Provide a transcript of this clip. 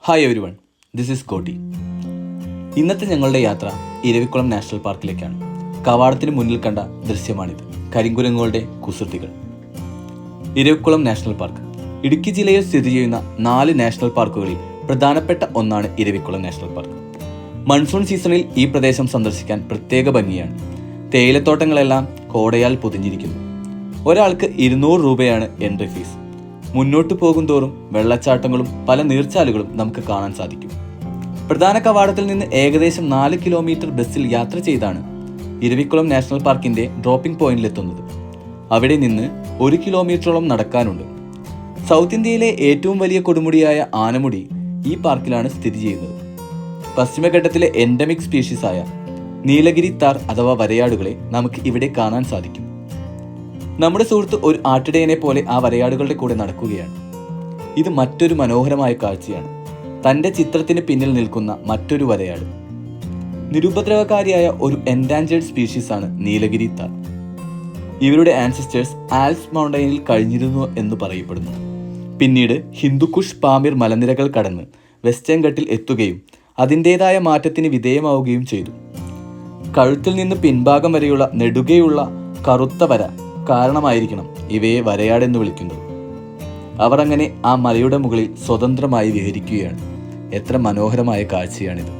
Hi everyone, this is Kotti. ഇന്നത്തെ ഞങ്ങളുടെ യാത്ര ഇരവിക്കുളം നാഷണൽ പാർക്കിലേക്കാണ്. കവാടത്തിന് മുന്നിൽ കണ്ട ദൃശ്യമാണിത്. കരിങ്കുരങ്ങുകളുടെ കുസൃതികൾ. ഇരവിക്കുളം നാഷണൽ പാർക്ക് ഇടുക്കി ജില്ലയിൽ സ്ഥിതി ചെയ്യുന്ന 4 നാഷണൽ പാർക്കുകളിൽ പ്രധാനപ്പെട്ട ഒന്നാണ് ഇരവിക്കുളം നാഷണൽ പാർക്ക്. മൺസൂൺ സീസണിൽ ഈ പ്രദേശം സന്ദർശിക്കാൻ പ്രത്യേക ഭംഗിയാണ്. തേയിലത്തോട്ടങ്ങളെല്ലാം കോടയാൽ പൊതിഞ്ഞിരിക്കുന്നു. ഒരാൾക്ക് 200 രൂപയാണ് എൻട്രി ഫീസ്. മുന്നോട്ട് പോകുന്തോറും വെള്ളച്ചാട്ടങ്ങളും പല നീർച്ചാലുകളും നമുക്ക് കാണാൻ സാധിക്കും. പ്രധാന കവാടത്തിൽ നിന്ന് ഏകദേശം 4 കിലോമീറ്റർ ബസ്സിൽ യാത്ര ചെയ്താണ് ഇരവിക്കുളം നാഷണൽ പാർക്കിന്റെ ഡ്രോപ്പിംഗ് പോയിന്റിലെത്തുന്നത്. അവിടെ നിന്ന് 1 കിലോമീറ്ററോളം നടക്കാനുണ്ട്. സൗത്ത് ഇന്ത്യയിലെ ഏറ്റവും വലിയ കൊടുമുടിയായ ആനമുടി ഈ പാർക്കിലാണ് സ്ഥിതി ചെയ്യുന്നത്. പശ്ചിമഘട്ടത്തിലെ എൻഡമിക് സ്പീഷീസായ നീലഗിരി താർ അഥവാ വരയാടുകളെ നമുക്ക് ഇവിടെ കാണാൻ സാധിക്കും. നമ്മുടെ സുഹൃത്ത് ഒരു ആട്ടിടയനെ പോലെ ആ വരയാടുകളുടെ കൂടെ നടക്കുകയാണ്. ഇത് മറ്റൊരു മനോഹരമായ കാഴ്ചയാണ്. തൻ്റെ ചിത്രത്തിന് പിന്നിൽ നിൽക്കുന്ന മറ്റൊരു വരയാട്. നിരുപദ്രവകാരിയായ ഒരു എൻഡാഞ്ചേർഡ് സ്പീഷീസാണ് നീലഗിരി താർ. ഇവരുടെ ആൻസിസ്റ്റേഴ്സ് ആൽപ്സ് മൗണ്ടൈനിൽ കഴിഞ്ഞിരുന്നു എന്ന് പറയപ്പെടുന്നു. പിന്നീട് ഹിന്ദുക്കുഷ് പാമിർ മലനിരകൾ കടന്ന് വെസ്റ്റേൺ ഘട്ടിൽ എത്തുകയും അതിൻ്റെതായ മാറ്റത്തിന് വിധേയമാവുകയും ചെയ്തു. കഴുത്തിൽ നിന്ന് പിൻഭാഗം വരെയുള്ള നെടുകയുള്ള കറുത്ത വര കാരണമായിരിക്കണം ഇവയെ വരയാടെന്ന് വിളിക്കുന്നത്. അവർ അങ്ങനെ ആ മലയുടെ മുകളിൽ സ്വതന്ത്രമായി വിഹരിക്കുകയാണ്. എത്ര മനോഹരമായ കാഴ്ചയാണിത്.